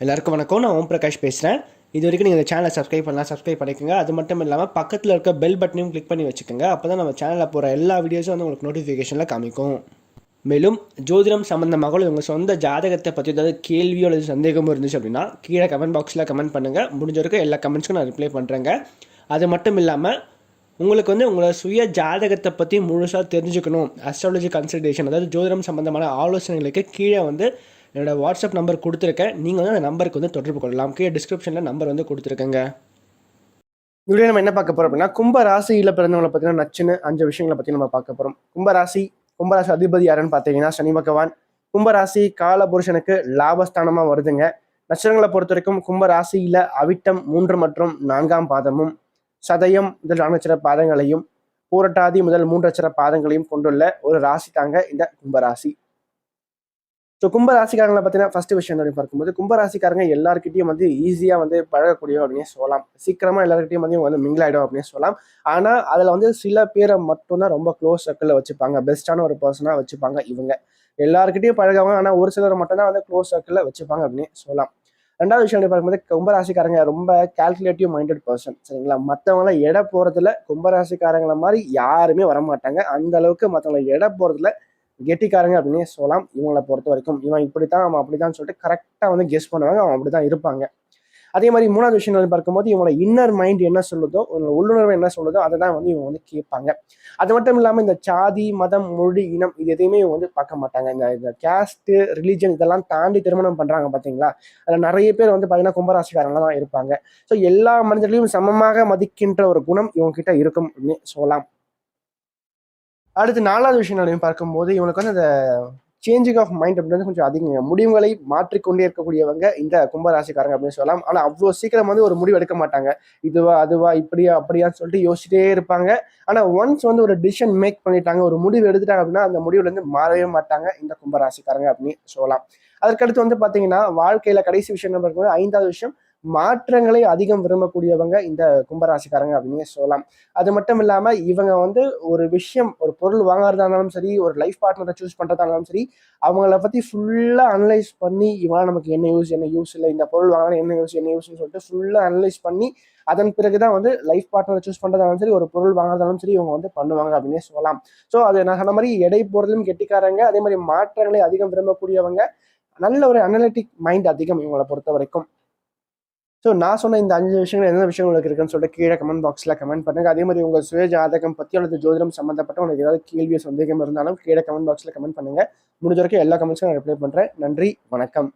எல்லாருக்கும் வணக்கம். நான் ஓம் பிரகாஷ் பேசுகிறேன். இது வரைக்கும் நீங்கள் இந்த சேனலை சப்ஸ்கிரைப் பண்ணிக்கோங்க. அது மட்டும் இல்லாமல் பக்கத்தில் இருக்க பெல் பட்டனையும் கிளிக் பண்ணி வச்சுக்கோங்க. அப்போ தான் நம்ம சேனலில் போகிற எல்லா வீடியோஸும் வந்து உங்களுக்கு நோட்டிஃபிகேஷனில் காமிக்கும். மேலும் ஜோதிடம் சம்மந்தமாக உங்கள் சொந்த ஜாதகத்தை பற்றி ஏதாவது கேள்வியோ அல்லது சந்தேகமும் இருந்துச்சு அப்படின்னா கீழே கமெண்ட் பாக்ஸில் கமெண்ட் பண்ணுங்கள். முடிஞ்ச வரைக்கும் எல்லா கமெண்ட்ஸ்க்கும் நான் ரிப்ளை பண்ணுறேங்க. அது மட்டும் இல்லாமல் உங்களுக்கு வந்து உங்களோட சுய ஜாதகத்தை பற்றி முழுசாக தெரிஞ்சுக்கணும், அஸ்ட்ராலஜி கன்சல்டேஷன் அதாவது ஜோதிடம் சம்மந்தமான ஆலோசனைகளுக்கு கீழே வந்து என்னோடய வாட்ஸ்அப் நம்பர் கொடுத்துருக்கேன். நீங்கள் வந்து அந்த நம்பருக்கு வந்து தொடர்பு கொள்ளலாம். கீழே டிஸ்கிரிப்ஷனில் நம்பர் வந்து கொடுத்துருக்கேங்க. இப்படியே நம்ம என்ன பார்க்க போகிறோம் அப்படின்னா, கும்ப ராசியில் பிறந்தவங்களை பற்றின நச்சுன்னு 5 விஷயங்களை பற்றி நம்ம பார்க்க போகிறோம். கும்பராசி அதிபதி யாருன்னு பார்த்தீங்கன்னா சனி பகவான். கும்பராசி காலபுருஷனுக்கு லாபஸ்தானமாக வருதுங்க. நட்சத்திரங்களை பொறுத்த வரைக்கும் கும்பராசியில் அவிட்டம் 3 மற்றும் 4ஆம் பாதமும், சதயம் முதல் 4 நட்சத்திர பாதங்களையும், பூரட்டாதி முதல் 3 நட்சத்திர பாதங்களையும் கொண்டுள்ள ஒரு ராசி தாங்க இந்த கும்பராசி. ஸோ கும்பராசிக்காரங்களை பார்த்தீங்கன்னா ஃபர்ஸ்ட் விஷயம் என்ன பார்க்கும்போது, கும்பராசிக்காரங்க எல்லாருக்கிட்டையும் வந்து ஈஸியாக வந்து பழகக்கூடிய அப்படின்னு சொல்லலாம். சீக்கிரமாக எல்லாருக்கிட்டையும் வந்து மிங்கிள் ஆகிடும் அப்படின்னு சொல்லலாம். ஆனால் அதில் வந்து சில பேரை மட்டும்தான் ரொம்ப க்ளோஸ் சர்க்கிளில் வச்சுப்பாங்க, பெஸ்ட்டான ஒரு பர்சனாக வச்சுப்பாங்க. இவங்க எல்லாருக்கிட்டையும் பழகுவாங்க, ஆனால் ஒரு சிலர் மட்டும்தான் வந்து க்ளோஸ் சர்க்கிளில் வச்சுப்பாங்க அப்படின்னு சொல்லலாம். ரெண்டாவது விஷயம் பார்க்கும்போது, கும்பராசிக்காரங்க ரொம்ப கால்குலேட்டிவ் மைண்டட் பர்சன், சரிங்களா? மற்றவங்கள எடை போகிறதுல கும்பராசிக்காரங்களை மாதிரி யாருமே வரமாட்டாங்க. அந்த அளவுக்கு மற்றவங்களை எடை போகிறதுல கெட்டிக்காரங்க அப்படின்னே சொல்லலாம். இவங்களை பொறுத்த வரைக்கும் இவன் இப்படித்தான் அவன் அப்படித்தான் சொல்லிட்டு கரெக்டாக வந்து கெஸ் பண்ணுவாங்க. அவன் அப்படிதான் இருப்பாங்க. அதே மாதிரி மூணாவது விஷயம் பார்க்கும்போது, இவங்களோட இன்னர் மைண்ட் என்ன சொல்லுதோ, உள்ளுணர்வு என்ன சொல்லுதோ அதை தான் வந்து இவங்க வந்து கேட்பாங்க. அது மட்டும் இல்லாமல் இந்த சாதி, மதம், மொழி, இனம் இது எதையுமே இவங்க வந்து பார்க்க மாட்டாங்க. இந்த கேஸ்ட்டு, ரிலீஜன் இதெல்லாம் தாண்டி திருமணம் பண்ணுறாங்க பார்த்தீங்களா? அதில் நிறைய பேர் வந்து பார்த்தீங்கன்னா கும்பராசிக்காரங்களாக தான் இருப்பாங்க. ஸோ எல்லா மனிதர்களையும் சமமாக மதிக்கின்ற ஒரு குணம் இவங்க கிட்ட இருக்கும் அப்படின்னு சொல்லலாம். அடுத்து நாலாவது விஷயம் பார்க்கும்போது, இவனுக்கு வந்து அந்த சேஞ்சிங் ஆஃப் மைண்ட் அப்படின்றது கொஞ்சம் அதிகங்க. முடிவுகளை மாற்றிக்கொண்டே இருக்கக்கூடியவங்க இந்த கும்பராசிக்காரங்க அப்படின்னு சொல்லலாம். ஆனால் அவ்வளோ சீக்கிரம் வந்து ஒரு முடிவு எடுக்க மாட்டாங்க. இதுவா அதுவா இப்படியா அப்படியான்னு சொல்லிட்டு யோசிச்சுட்டே இருப்பாங்க. ஆனால் ஒன்ஸ் வந்து ஒரு டிசிஷன் மேக் பண்ணிட்டாங்க, ஒரு முடிவு எடுத்துட்டாங்க அப்படின்னா அந்த முடிவுலேருந்து மாறவே மாட்டாங்க இந்த கும்பராசிக்காரங்க அப்படின்னு சொல்லலாம். அதற்கடுத்து வந்து பார்த்தீங்கன்னா, வாழ்க்கையில் கடைசி விஷயம் என்ன பார்க்கும்போது, 5வது விஷயம், மாற்றங்களை அதிகம் விரும்பக்கூடியவங்க இந்த கும்பராசிக்காரங்க அப்படின்னு சொல்லலாம். அது மட்டும் இல்லாமல் இவங்க வந்து ஒரு விஷயம், ஒரு பொருள் வாங்குறதா இருந்தாலும் சரி, ஒரு லைஃப் பார்ட்னரை சூஸ் பண்ணுறதா இருந்தாலும் சரி, அவங்கள பற்றி ஃபுல்லாக அனலைஸ் பண்ணி, இவன் நமக்கு என்ன யூஸ் இல்லை, இந்த பொருள் வாங்கினா என்ன யூஸ்ன்னு சொல்லிட்டு ஃபுல்லாக அனலைஸ் பண்ணி அதன் பிறகுதான் வந்து லைஃப் பார்ட்னரை சூஸ் பண்ணுறதாலும் சரி, ஒரு பொருள் வாங்குறதாலும் சரி இவங்க வந்து பண்ணுவாங்க அப்படின்னே சொல்லலாம். ஸோ அது நான் சொன்ன மாதிரி எடை போகிறதுலும் கெட்டிக்காரங்க, அதே மாதிரி மாற்றங்களை அதிகம் விரும்பக்கூடியவங்க, நல்ல ஒரு அனலிட்டிக் மைண்ட் அதிகம் இவங்களை பொறுத்த வரைக்கும். ஸோ நான் சொன்ன இந்த 5 விஷயங்கள் என்ன விஷயம் உங்களுக்கு இருக்குன்னு சொல்லிட்டு கீழே கமெண்ட் பாக்ஸில் கமெண்ட் பண்ணுங்க. அதே மாதிரி உங்கள் சுய ஜாதகம் பற்றி அல்லது ஜோதிடம் சம்மந்தப்பட்ட உங்களுக்கு ஏதாவது கேள்வியோ சந்தேகம் இருந்தாலும் கீழே கமெண்ட் பாக்ஸில் கமெண்ட் பண்ணுங்க. முடிஞ்ச வரைக்கும் எல்லா கமெண்ட்ஸும் நான் ரிப்ளை பண்ணுறேன். நன்றி, வணக்கம்.